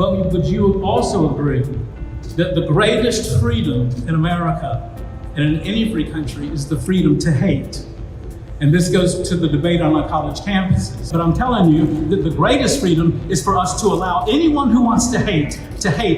But would you also agree that the greatest freedom in America and in any free country is the freedom to hate? And this goes to the debate on our college campuses. But I'm telling you that the greatest freedom is for us to allow anyone who wants to hate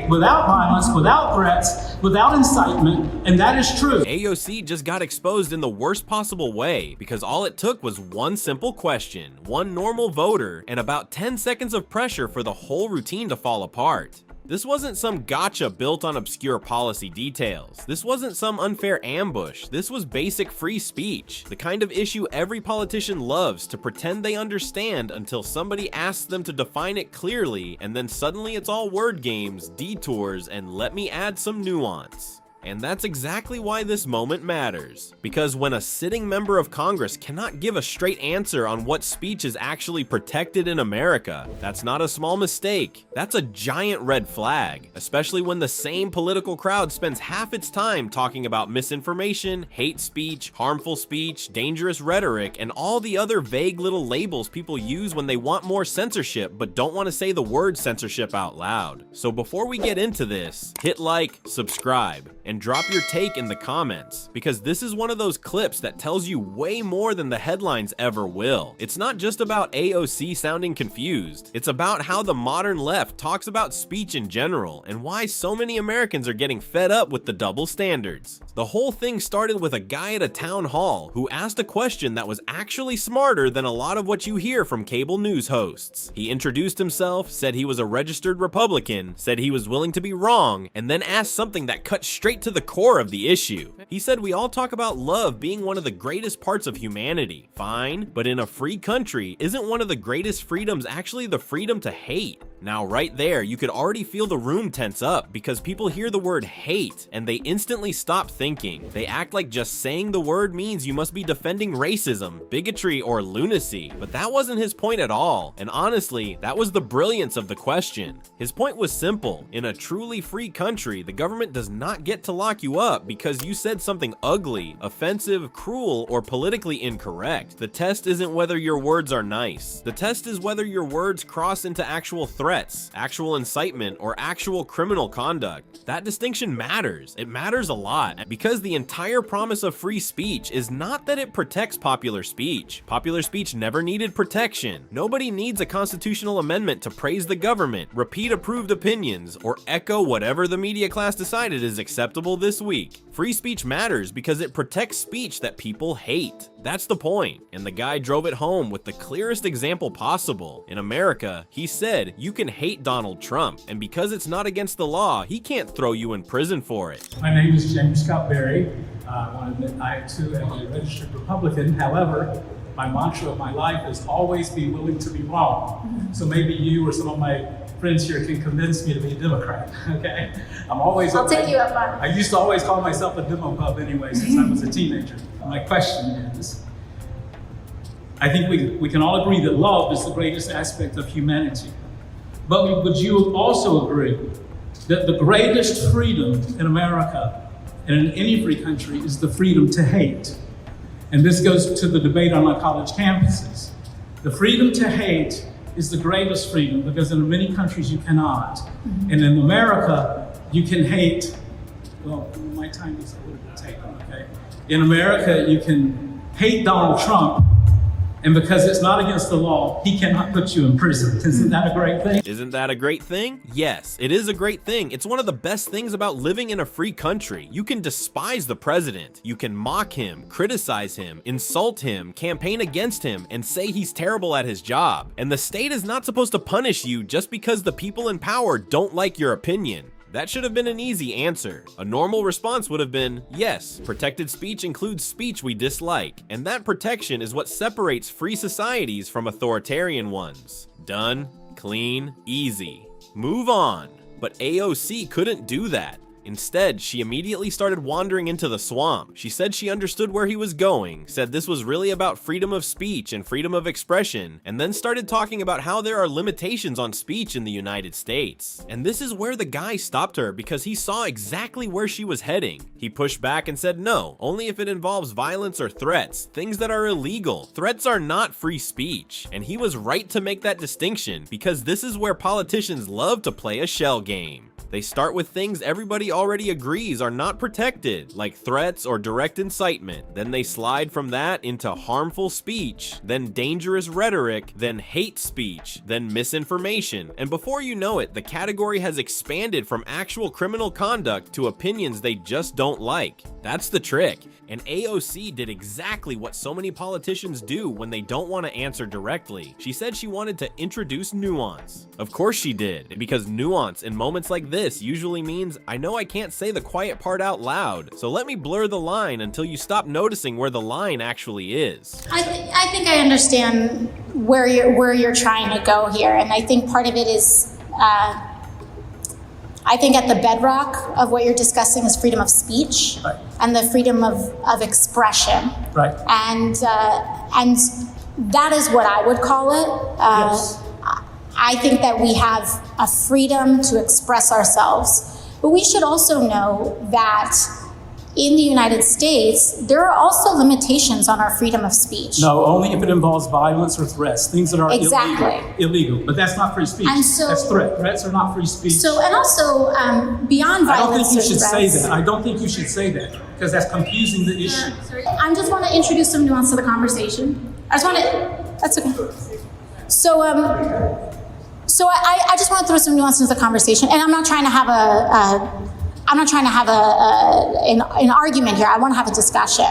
without violence, without threats, without incitement, and that is true. AOC just got exposed in the worst possible way because all it took was one simple question, one normal voter, and about 10 seconds of pressure for the whole routine to fall apart. This wasn't some gotcha built on obscure policy details. This wasn't some unfair ambush. This was basic free speech, the kind of issue every politician loves to pretend they understand until somebody asks them to define it clearly, and then suddenly it's all word games, detours, and let me add some nuance. And that's exactly why this moment matters. Because when a sitting member of Congress cannot give a straight answer on what speech is actually protected in America, that's not a small mistake. That's a giant red flag, especially when the same political crowd spends half its time talking about misinformation, hate speech, harmful speech, dangerous rhetoric, and all the other vague little labels people use when they want more censorship but don't want to say the word censorship out loud. So before we get into this, hit like, subscribe, and drop your take in the comments, because this is one of those clips that tells you way more than the headlines ever will. It's not just about AOC sounding confused, it's about how the modern left talks about speech in general and why so many Americans are getting fed up with the double standards. The whole thing started with a guy at a town hall who asked a question that was actually smarter than a lot of what you hear from cable news hosts. He introduced himself, said he was a registered Republican, said he was willing to be wrong, and then asked something that cut straight to the core of the issue. He said we all talk about love being one of the greatest parts of humanity. Fine, but in a free country, isn't one of the greatest freedoms actually the freedom to hate? Now right there, you could already feel the room tense up because people hear the word hate and they instantly stop thinking. They act like just saying the word means you must be defending racism, bigotry, or lunacy. But that wasn't his point at all. And honestly, that was the brilliance of the question. His point was simple. In a truly free country, the government does not get to lock you up because you said something ugly, offensive, cruel, or politically incorrect. The test isn't whether your words are nice. The test is whether your words cross into actual threats, actual incitement, or actual criminal conduct. That distinction matters. It matters a lot because the entire promise of free speech is not that it protects popular speech. Popular speech never needed protection. Nobody needs a constitutional amendment to praise the government, repeat approved opinions, or echo whatever the media class decided is acceptable this week. Free speech matters because it protects speech that people hate. That's the point, and the guy drove it home with the clearest example possible. In America, he said, you can hate Donald Trump, and because it's not against the law, he can't throw you in prison for it. My name is James Scott Berry. I too am a registered Republican. However, my mantra of my life is always be willing to be wrong. So maybe you or some of my friends here can convince me to be a Democrat, okay? I'll take you up on it. I used to always call myself a demo pup anyway since I was a teenager. My question is, I think we can all agree that love is the greatest aspect of humanity. But would you also agree that the greatest freedom in America and in any free country is the freedom to hate? And this goes to the debate on our college campuses. The freedom to hate is the greatest freedom because in many countries you cannot. And in America, you can hate, well, my time is a little bit taken, okay? In America, you can hate Donald Trump, and because it's not against the law, he cannot put you in prison. Isn't that a great thing? Isn't that a great thing? Yes, it is a great thing. It's one of the best things about living in a free country. You can despise the president. You can mock him, criticize him, insult him, campaign against him, and say he's terrible at his job. And the state is not supposed to punish you just because the people in power don't like your opinion. That should have been an easy answer. A normal response would have been, yes, protected speech includes speech we dislike, and that protection is what separates free societies from authoritarian ones. Done, clean, easy. Move on. But AOC couldn't do that. Instead, she immediately started wandering into the swamp. She said she understood where he was going, said this was really about freedom of speech and freedom of expression, and then started talking about how there are limitations on speech in the United States. And this is where the guy stopped her because he saw exactly where she was heading. He pushed back and said no, only if it involves violence or threats, things that are illegal. Threats are not free speech. And he was right to make that distinction because this is where politicians love to play a shell game. They start with things everybody already agrees are not protected, like threats or direct incitement. Then they slide from that into harmful speech, then dangerous rhetoric, then hate speech, then misinformation. And before you know it, the category has expanded from actual criminal conduct to opinions they just don't like. That's the trick. And AOC did exactly what so many politicians do when they don't want to answer directly. She said she wanted to introduce nuance. Of course she did, because nuance in moments like this usually means, I know I can't say the quiet part out loud, so let me blur the line until you stop noticing where the line actually is. I think I understand where you're trying to go here, and I think part of it is, I think at the bedrock of what you're discussing is freedom of speech, Right. and the freedom of expression. Right. And that is what I would call it. Yes. I think that we have a freedom to express ourselves, but we should also know that in the United States, there are also limitations on our freedom of speech. No, only if it involves violence or threats, things that are Exactly. illegal. But that's not free speech. And so- That's threat. Threats are not free speech. So, and also beyond I don't violence think you should or say threats. that. I don't think you should say that because that's confusing the issue. I just want to introduce some nuance to the conversation. I just want to, that's okay. So I just want to throw some nuance into the conversation, and I'm not trying to have an argument here. I want to have a discussion.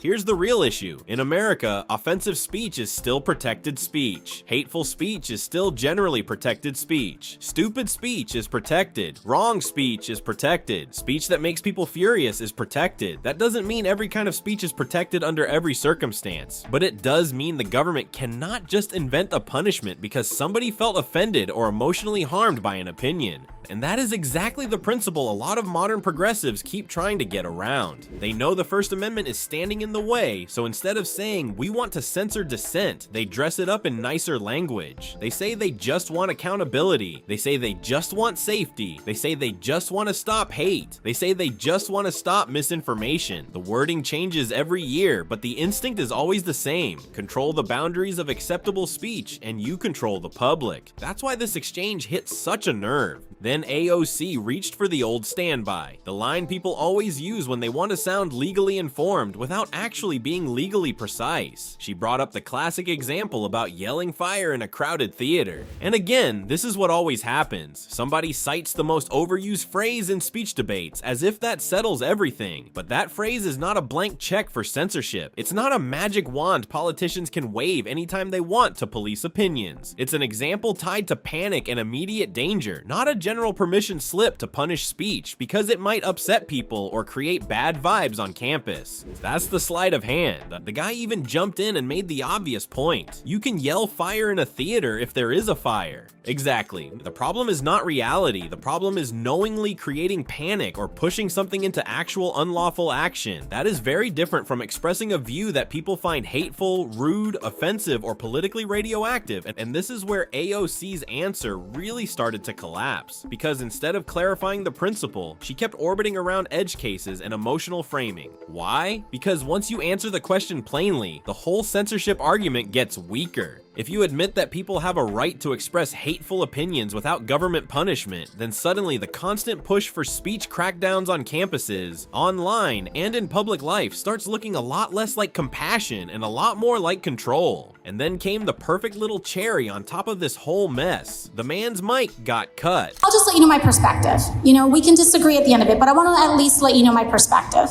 Here's the real issue. In America, offensive speech is still protected speech. Hateful speech is still generally protected speech. Stupid speech is protected. Wrong speech is protected. Speech that makes people furious is protected. That doesn't mean every kind of speech is protected under every circumstance, but it does mean the government cannot just invent a punishment because somebody felt offended or emotionally harmed by an opinion. And that is exactly the principle a lot of modern progressives keep trying to get around. They know the First Amendment is standing in the way, so instead of saying, we want to censor dissent, they dress it up in nicer language. They say they just want accountability. They say they just want safety. They say they just want to stop hate. They say they just want to stop misinformation. The wording changes every year, but the instinct is always the same. Control the boundaries of acceptable speech, and you control the public. That's why this exchange hit such a nerve. Then AOC reached for the old standby, the line people always use when they want to sound legally informed without actually being legally precise. She brought up the classic example about yelling fire in a crowded theater. And again, this is what always happens. Somebody cites the most overused phrase in speech debates as if that settles everything. But that phrase is not a blank check for censorship. It's not a magic wand politicians can wave anytime they want to police opinions. It's an example tied to panic and immediate danger, not a general permission slip to punish speech because it might upset people or create bad vibes on campus. That's the sleight of hand. The guy even jumped in and made the obvious point. You can yell fire in a theater if there is a fire. Exactly. The problem is not reality. The problem is knowingly creating panic or pushing something into actual unlawful action. That is very different from expressing a view that people find hateful, rude, offensive, or politically radioactive. And this is where AOC's answer really started to collapse. Because instead of clarifying the principle, she kept orbiting around edge cases and emotional framing. Why? Because once you answer the question plainly, the whole censorship argument gets weaker. If you admit that people have a right to express hateful opinions without government punishment, then suddenly the constant push for speech crackdowns on campuses, online, and in public life starts looking a lot less like compassion and a lot more like control. And then came the perfect little cherry on top of this whole mess. The man's mic got cut. I'll just let you know my perspective. You know, we can disagree at the end of it, but I want to at least let you know my perspective.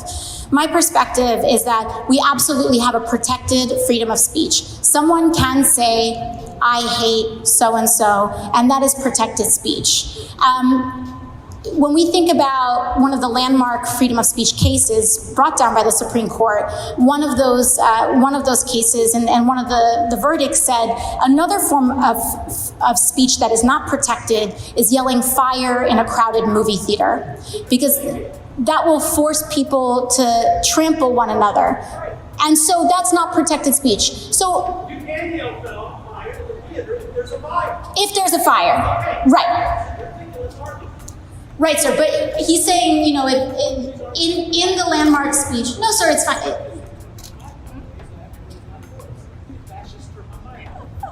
My perspective is that we absolutely have a protected freedom of speech. Someone can say, I hate so-and-so, and that is protected speech. when we think about one of the landmark freedom of speech cases brought down by the Supreme Court, one of those cases and one of the verdicts said another form of speech that is not protected is yelling fire in a crowded movie theater, because that will force people to trample one another. And so that's not protected speech. So You can yell fire in the theater if there's a fire. if there's a fire, right. Right, sir, but he's saying, you know, in the landmark speech, no, sir, it's fine.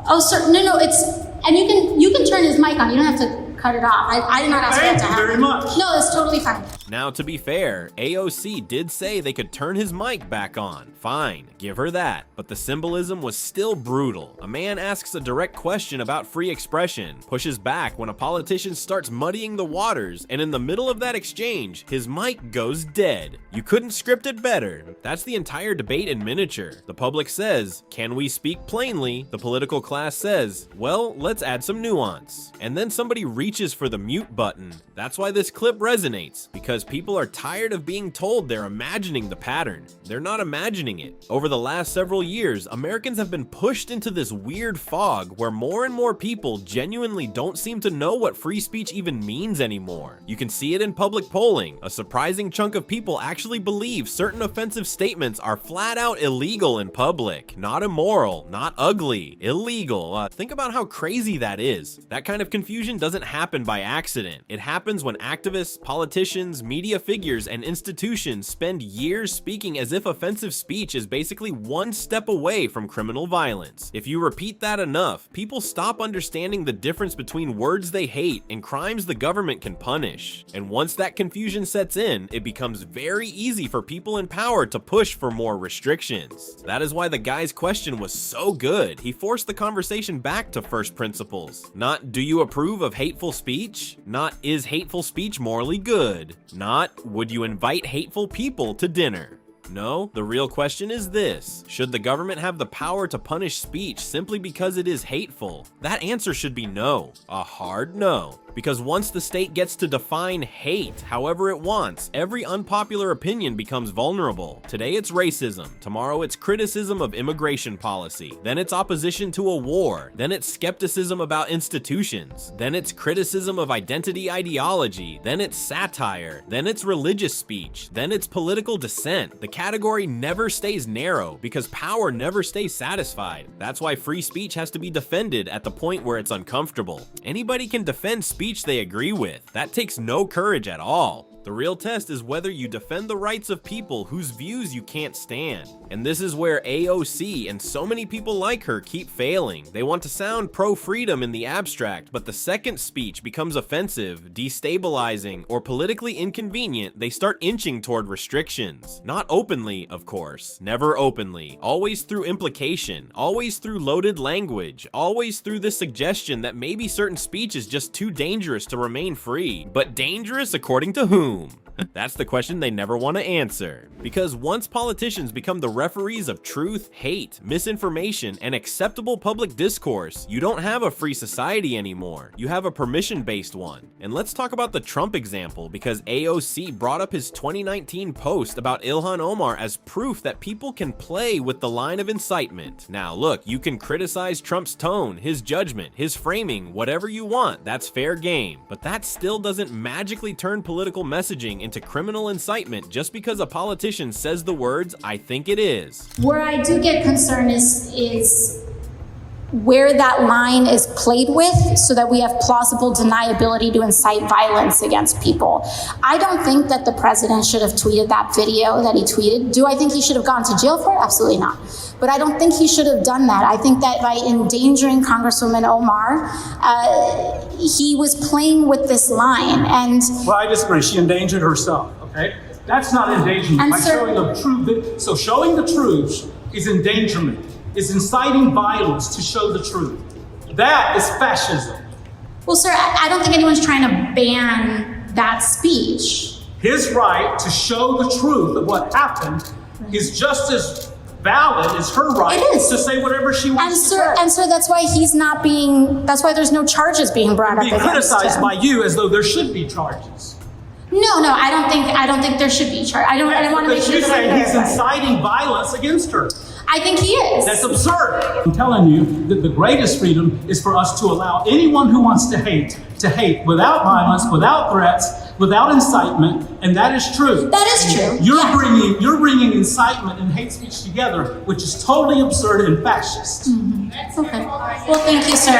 Oh, sir, no, it's, and you can turn his mic on. You don't have to cut it off. I did not ask that to happen. Thank you very much. No, it's totally fine. Now, to be fair, AOC did say they could turn his mic back on. Fine, give her that. But the symbolism was still brutal. A man asks a direct question about free expression, pushes back when a politician starts muddying the waters, and in the middle of that exchange, his mic goes dead. You couldn't script it better. That's the entire debate in miniature. The public says, can we speak plainly? The political class says, well, let's add some nuance. And then somebody reaches for the mute button. That's why this clip resonates, because people are tired of being told they're imagining the pattern. They're not imagining it. Over the last several years, Americans have been pushed into this weird fog where more and more people genuinely don't seem to know what free speech even means anymore. You can see it in public polling. A surprising chunk of people actually believe certain offensive statements are flat out illegal in public. Not immoral, not ugly, illegal. Think about how crazy that is. That kind of confusion doesn't happen by accident. It happens when activists, politicians, media figures, and institutions spend years speaking as if offensive speech is basically one step away from criminal violence. If you repeat that enough, people stop understanding the difference between words they hate and crimes the government can punish. And once that confusion sets in, it becomes very easy for people in power to push for more restrictions. That is why the guy's question was so good. He forced the conversation back to first principles. Not, do you approve of hateful speech? Not, is hateful speech morally good? Not, would you invite hateful people to dinner? No, the real question is this: should the government have the power to punish speech simply because it is hateful? That answer should be no, a hard no. Because once the state gets to define hate however it wants, every unpopular opinion becomes vulnerable. Today it's racism, tomorrow it's criticism of immigration policy, then it's opposition to a war, then it's skepticism about institutions, then it's criticism of identity ideology, then it's satire, then it's religious speech, then it's political dissent. The category never stays narrow because power never stays satisfied. That's why free speech has to be defended at the point where it's uncomfortable. Anybody can defend speech they agree with. That takes no courage at all. The real test is whether you defend the rights of people whose views you can't stand. And this is where AOC and so many people like her keep failing. They want to sound pro-freedom in the abstract, but the second speech becomes offensive, destabilizing, or politically inconvenient, they start inching toward restrictions. Not openly, of course. Never openly. Always through implication. Always through loaded language. Always through the suggestion that maybe certain speech is just too dangerous to remain free. But dangerous according to whom? That's the question they never want to answer. Because once politicians become the referees of truth, hate, misinformation, and acceptable public discourse, you don't have a free society anymore. You have a permission-based one. And let's talk about the Trump example, because AOC brought up his 2019 post about Ilhan Omar as proof that people can play with the line of incitement. Now look, you can criticize Trump's tone, his judgment, his framing, whatever you want. That's fair game. But that still doesn't magically turn political messaging into criminal incitement just because a politician says the words, I think it is. Where I do get concerned is where that line is played with so that we have plausible deniability to incite violence against people. I don't think that the president should have tweeted that video that he tweeted. Do I think he should have gone to jail for it? Absolutely not. But I don't think he should have done that. I think that by endangering Congresswoman Omar, he was playing with this line. And well, I disagree. She endangered herself, okay? That's not endangerment. And By showing the truth. So showing the truth is endangerment. It's inciting violence to show the truth. That is fascism. well, sir, I don't think anyone's trying to ban that speech. His right to show the truth of what happened is just as valid as her right It is. to say whatever she And wants to sir, say. and sir, that's why he's not being, that's why there's no charges being brought up Being against criticized him. by you as though there should be charges. No, I don't think there should be charge. I don't want to make Because sure you that I'm say he's clarifying. inciting violence against her. I think he is. That's absurd. I'm telling you that the greatest freedom is for us to allow anyone who wants to hate without violence, without threats, without incitement, and that is true. That is true. You're bringing incitement and hate speech together, which is totally absurd and fascist. Okay. Well, thank you, sir.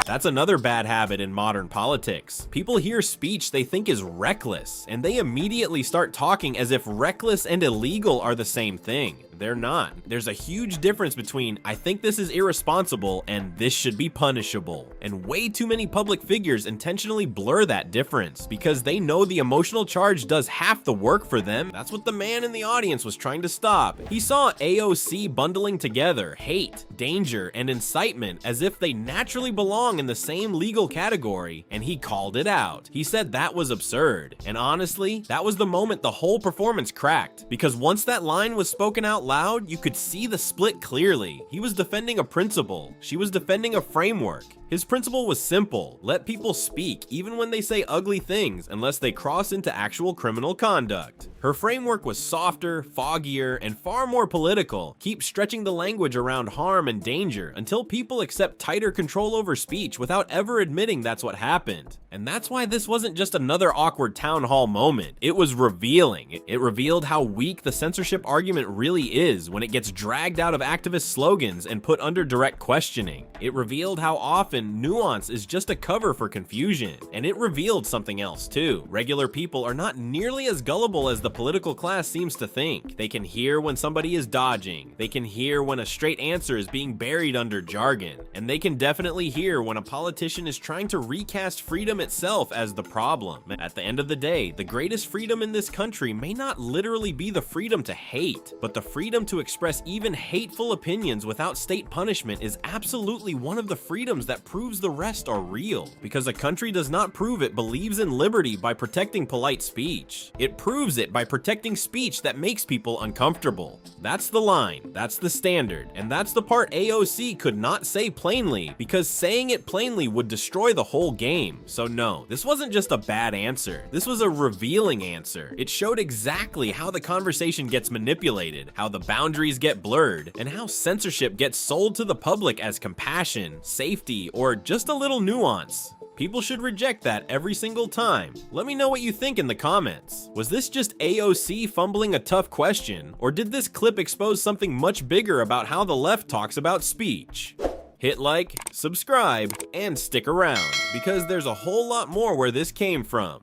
That's another bad habit in modern politics. People hear speech they think is reckless, and they immediately start talking as if reckless and illegal are the same thing. They're not. There's a huge difference between I think this is irresponsible and this should be punishable. And way too many public figures intentionally blur that difference because they know the emotional charge does half the work for them. That's what the man in the audience was trying to stop. He saw AOC bundling together hate, danger, and incitement as if they naturally belong in the same legal category, and he called it out. He said that was absurd. And honestly, that was the moment the whole performance cracked, because once that line was spoken out loud, you could see the split clearly. He was defending a principle. She was defending a framework. His principle was simple: let people speak even when they say ugly things unless they cross into actual criminal conduct. Her framework was softer, foggier, and far more political. Keep stretching the language around harm and danger until people accept tighter control over speech without ever admitting that's what happened. And that's why this wasn't just another awkward town hall moment. It was revealing. It revealed how weak the censorship argument really is when it gets dragged out of activist slogans and put under direct questioning. It revealed how often nuance is just a cover for confusion. And it revealed something else too. Regular people are not nearly as gullible as the political class seems to think. They can hear when somebody is dodging. They can hear when a straight answer is being buried under jargon. And they can definitely hear when a politician is trying to recast freedom itself as the problem. At the end of the day, the greatest freedom in this country may not literally be the freedom to hate, but the freedom to express even hateful opinions without state punishment is absolutely one of the freedoms that proves the rest are real. Because a country does not prove it believes in liberty by protecting polite speech. It proves it by protecting speech that makes people uncomfortable. That's the line, that's the standard, and that's the part AOC could not say plainly, because saying it plainly would destroy the whole game. So no, this wasn't just a bad answer. This was a revealing answer. It showed exactly how the conversation gets manipulated, how the boundaries get blurred, and how censorship gets sold to the public as compassion, safety, or just a little nuance. People should reject that every single time. Let me know what you think in the comments. Was this just AOC fumbling a tough question, or did this clip expose something much bigger about how the left talks about speech? Hit like, subscribe, and stick around, because there's a whole lot more where this came from.